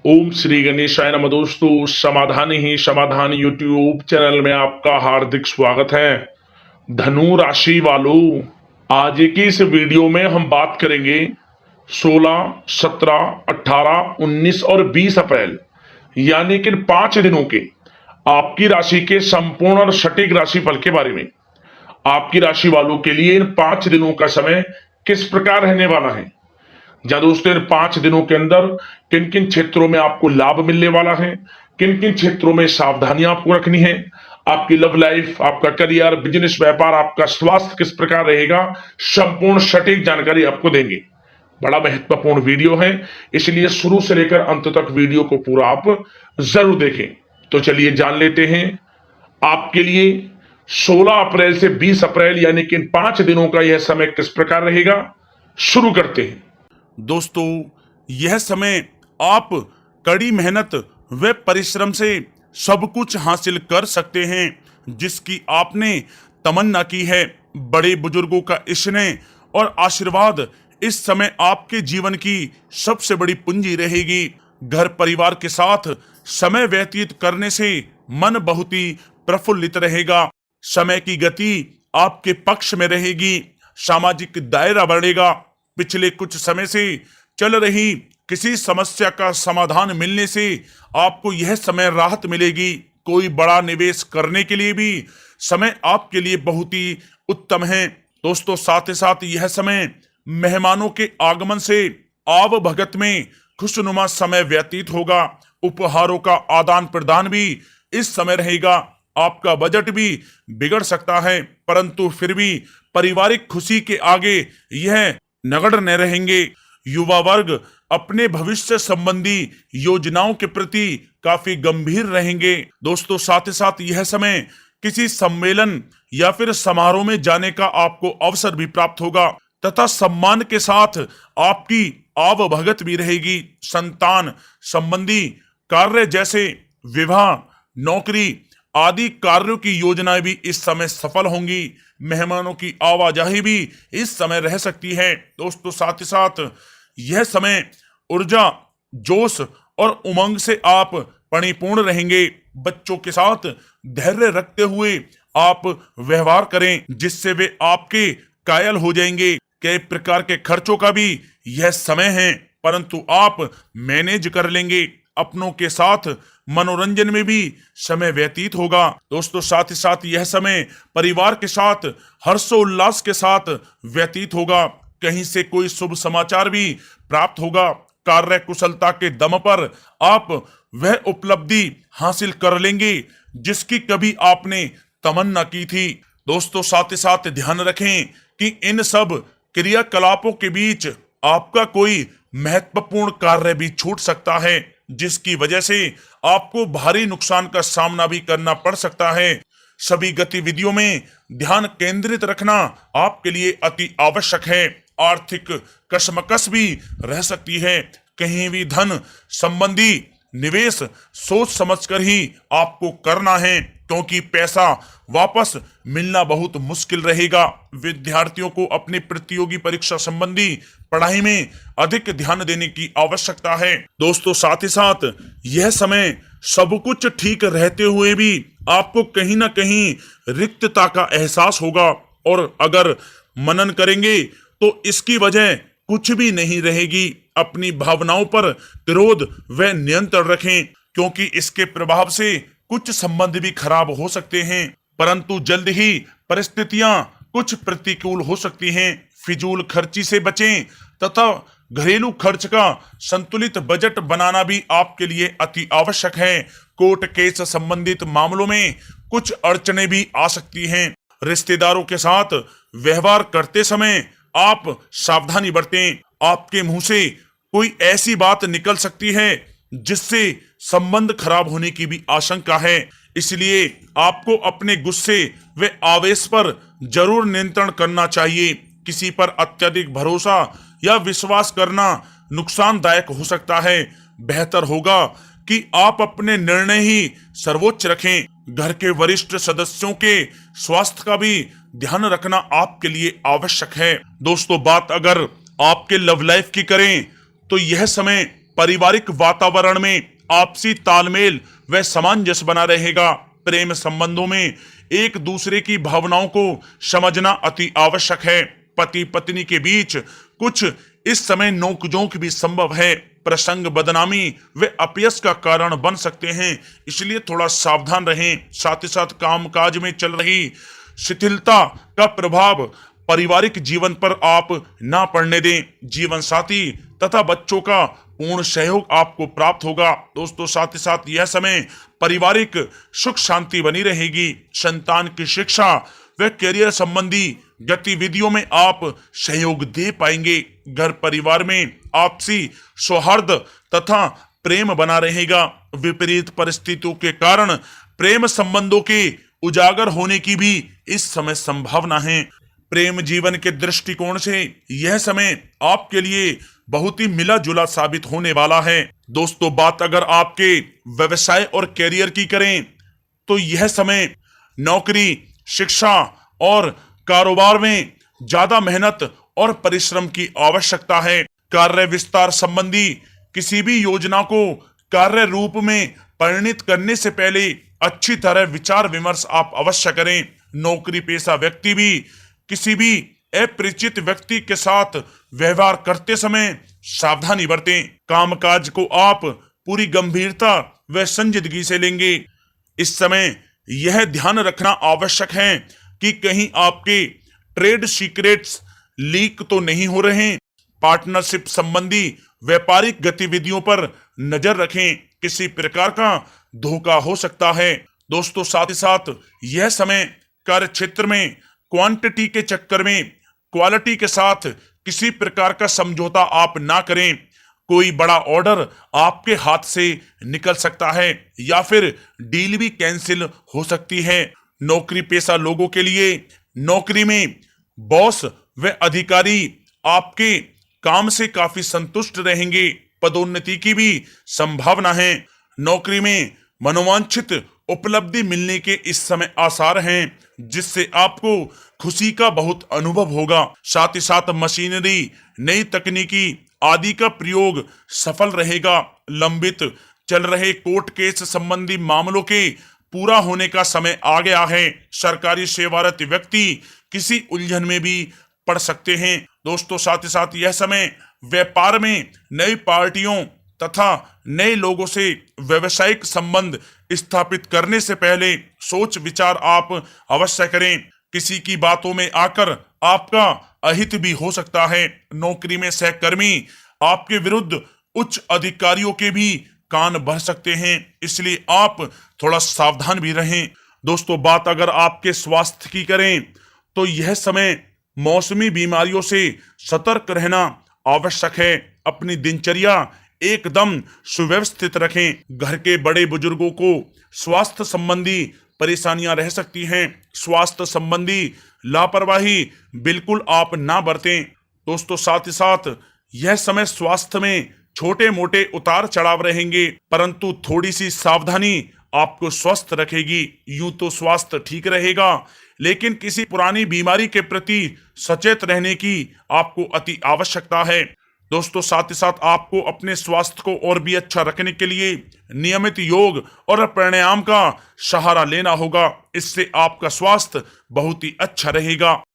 ओम श्री गणेशाय नमः। दोस्तों, समाधान ही समाधान यूट्यूब चैनल में आपका हार्दिक स्वागत है। धनु राशि वालों, आज की इस वीडियो में हम बात करेंगे 16, 17, 18, 19 और 20 अप्रैल यानी कि 5 दिनों के आपकी राशि के संपूर्ण और सटीक राशिफल के बारे में। आपकी राशि वालों के लिए इन 5 दिनों का समय किस प्रकार रहने वाला है। या दोस्तों, इन 5 दिनों के अंदर किन किन क्षेत्रों में आपको लाभ मिलने वाला है, किन किन क्षेत्रों में सावधानियां आपको रखनी है, आपकी लव लाइफ, आपका करियर, बिजनेस, व्यापार, आपका स्वास्थ्य किस प्रकार रहेगा, संपूर्ण सटीक जानकारी आपको देंगे। बड़ा महत्वपूर्ण वीडियो है, इसलिए शुरू से लेकर अंत तक वीडियो को पूरा आप जरूर देखें। तो चलिए जान लेते हैं आपके लिए 16 अप्रैल से 20 अप्रैल यानी कि इन 5 दिनों का यह समय किस प्रकार रहेगा। शुरू करते हैं। दोस्तों, यह समय आप कड़ी मेहनत व परिश्रम से सब कुछ हासिल कर सकते हैं जिसकी आपने तमन्ना की है। बड़े बुजुर्गों का स्नेह और आशीर्वाद इस समय आपके जीवन की सबसे बड़ी पूंजी रहेगी। घर परिवार के साथ समय व्यतीत करने से मन बहुत ही प्रफुल्लित रहेगा। समय की गति आपके पक्ष में रहेगी। सामाजिक दायरा बढ़ेगा। पिछले कुछ समय से चल रही किसी समस्या का समाधान मिलने से आपको यह समय राहत मिलेगी। कोई बड़ा निवेश करने के लिए भी समय आपके लिए बहुत ही उत्तम है। दोस्तों, साथ ही साथ यह समय मेहमानों के आगमन से आव भगत में खुशनुमा समय व्यतीत होगा। उपहारों का आदान प्रदान भी इस समय रहेगा। आपका बजट भी बिगड़ सकता है, परंतु फिर भी पारिवारिक खुशी के आगे यह नगण्य न रहेंगे। युवा वर्ग अपने भविष्य संबंधी योजनाओं के प्रति काफी गंभीर रहेंगे। दोस्तों, साथ ही साथ यह समय किसी सम्मेलन या फिर समारोह में जाने का आपको अवसर भी प्राप्त होगा तथा सम्मान के साथ आपकी आवभगत भी रहेगी। संतान संबंधी कार्य जैसे विवाह, नौकरी आदि कार्यों की योजनाएं भी इस समय सफल होंगी। मेहमानों की आवाजाही भी इस समय रह सकती है। दोस्तों, साथ ही साथ यह समय ऊर्जा, जोश और उमंग से आप परिपूर्ण रहेंगे। बच्चों के साथ धैर्य रखते हुए आप व्यवहार करें जिससे वे आपके कायल हो जाएंगे। कई प्रकार के खर्चों का भी यह समय है, परंतु आप मैनेज कर लेंगे। अपनों के साथ मनोरंजन में भी समय व्यतीत होगा। दोस्तों, साथ ही साथ यह समय परिवार के साथ हर्षोल्लास के साथ व्यतीत होगा। कहीं से कोई शुभ समाचार भी प्राप्त होगा। कार्य कुशलता के दम पर आप वह उपलब्धि हासिल कर लेंगे जिसकी कभी आपने तमन्ना की थी। दोस्तों, साथ ही साथ ध्यान रखें कि इन सब क्रियाकलापों के बीच आपका कोई महत्वपूर्ण कार्य भी छूट सकता है जिसकी वजह से आपको भारी नुकसान का सामना भी करना पड़ सकता है। सभी गतिविधियों में ध्यान केंद्रित रखना आपके लिए अति आवश्यक है। आर्थिक कशमकश भी रह सकती है। कहीं भी धन संबंधी निवेश सोच समझकर ही आपको करना है क्योंकि पैसा वापस मिलना बहुत मुश्किल रहेगा। विद्यार्थियों को अपनी प्रतियोगी परीक्षा संबंधी पढ़ाई में अधिक ध्यान देने की आवश्यकता है। दोस्तों, साथ ही साथ यह समय सब कुछ ठीक रहते हुए भी आपको कहीं ना कहीं रिक्तता का एहसास होगा और अगर मनन करेंगे तो इसकी वजह कुछ भी नहीं रहेगी। अपनी भावनाओं पर विरोध व नियंत्रण रखें क्योंकि इसके प्रभाव से कुछ संबंध भी खराब हो सकते हैं, परंतु जल्द ही परिस्थितियां कुछ प्रतिकूल हो सकती हैं। फिजूल खर्ची से बचें तथा घरेलू खर्च का संतुलित बजट बनाना भी आपके लिए अति आवश्यक है। कोर्ट केस संबंधित मामलों में कुछ अड़चनें भी आ सकती हैं। रिश्तेदारों के साथ व्यवहार करते समय आप सावधानी बरतें। आपके मुंह से कोई ऐसी बात निकल सकती है जिससे संबंध खराब होने की भी आशंका है, इसलिए आपको अपने गुस्से व आवेश पर जरूर नियंत्रण करना चाहिए। किसी पर अत्यधिक भरोसा या विश्वास करना नुकसानदायक हो सकता है। बेहतर होगा कि आप अपने निर्णय ही सर्वोच्च रखें। घर के वरिष्ठ सदस्यों के स्वास्थ्य का भी ध्यान रखना आपके लिए आवश्यक है। दोस्तों, बात अगर आपके लव लाइफ की करें तो यह समय पारिवारिक वातावरण में आपसी तालमेल व सामंजस्य बना रहेगा। प्रेम संबंधों में एक दूसरे की भावनाओं को समझना अति आवश्यक है। पति पत्नी के बीच कुछ इस समय नोकझोंक भी संभव है। प्रसंग बदनामी व अपयश का कारण बन सकते हैं, इसलिए थोड़ा सावधान रहें। साथ ही साथ कामकाज में चल रही शिथिलता का प्रभाव पारिवारिक जीवन पर आप ना पड़ने दें। जीवन साथी तथा बच्चों का पूर्ण सहयोग आपको प्राप्त होगा। दोस्तों, साथ ही साथ यह समय पारिवारिक सुख शांति बनी रहेगी। संतान की शिक्षा व करियर संबंधी गतिविधियों में आप सहयोग दे पाएंगे। घर परिवार में आपसी सौहार्द तथा प्रेम बना रहेगा। विपरीत परिस्थितियों के कारण प्रेम संबंधों के उजागर होने की भी इस समय संभावना है। प्रेम जीवन के दृष्टिकोण से यह समय आपके लिए बहुत ही मिला जुला साबित होने वाला है। दोस्तों, बात अगर आपके व्यवसाय और कैरियर की करें तो यह समय नौकरी, शिक्षा और कारोबार में ज्यादा मेहनत और परिश्रम की आवश्यकता है। कार्य विस्तार संबंधी किसी भी योजना को कार्य रूप में परिणित करने से पहले अच्छी तरह विचार विमर्श आप अवश्य करें। नौकरी पेशा व्यक्ति भी किसी भी अपरिचित व्यक्ति के साथ व्यवहार करते समय सावधानी बरतें। कामकाज को आप पूरी गंभीरता व संजीदगी से लेंगे। इस समय यह ध्यान रखना आवश्यक है कि कहीं आपके ट्रेड सीक्रेट्स लीक तो नहीं हो रहे। पार्टनरशिप संबंधी व्यापारिक गतिविधियों पर नजर रखें, किसी प्रकार का धोखा हो सकता है। दोस्तों, साथ ही साथ यह समय कार्य क्षेत्र में क्वांटिटी के चक्कर में क्वालिटी के साथ किसी प्रकार का समझौता आप ना करें। कोई बड़ा ऑर्डर आपके हाथ से निकल सकता है या फिर डील भी कैंसिल हो सकती है। नौकरी पेशा लोगों के लिए नौकरी में बॉस व अधिकारी आपके काम से काफी संतुष्ट रहेंगे। पदोन्नति की भी संभावना है। नौकरी में मनोवांछित उपलब्धि मिलने के इस समय आसार हैं, जिससे आपको खुशी का बहुत अनुभव होगा। साथ ही साथ मशीनरी, नई तकनीकी आदि का प्रयोग सफल रहेगा। लंबित चल रहे कोर्ट केस संबंधी मामलों के पूरा होने का समय आ गया है। सरकारी सेवारत व्यक्ति किसी उलझन में भी पड़ सकते हैं। दोस्तों, साथ ही साथ यह समय व्यापार में नई पार्टियों तथा नए लोगों से व्यवसायिक संबंध स्थापित करने से पहले सोच विचार आप अवश्य करें। किसी की बातों में आकर आपका अहित भी हो सकता है। नौकरी में सहकर्मी आपके विरुद्ध उच्च अधिकारियों के भी कान भर सकते हैं, इसलिए आप थोड़ा सावधान भी रहें। दोस्तों, बात अगर आपके स्वास्थ्य की करें तो यह समय मौसमी बीमारियों से सतर्क रहना आवश्यक है। अपनी दिनचर्या एकदम सुव्यवस्थित रखें। घर के बड़े बुजुर्गों को स्वास्थ्य संबंधी परेशानियां रह सकती हैं। स्वास्थ्य संबंधी लापरवाही बिल्कुल आप ना बरतें। दोस्तों, साथ ही साथ यह समय स्वास्थ्य में छोटे मोटे उतार चढ़ाव रहेंगे, परंतु थोड़ी सी सावधानी आपको स्वस्थ रखेगी। यूं तो स्वास्थ्य ठीक रहेगा, लेकिन किसी पुरानी बीमारी के प्रति सचेत रहने की आपको अति आवश्यकता है। दोस्तों, साथ ही साथ आपको अपने स्वास्थ्य को और भी अच्छा रखने के लिए नियमित योग और प्राणायाम का सहारा लेना होगा। इससे आपका स्वास्थ्य बहुत ही अच्छा रहेगा।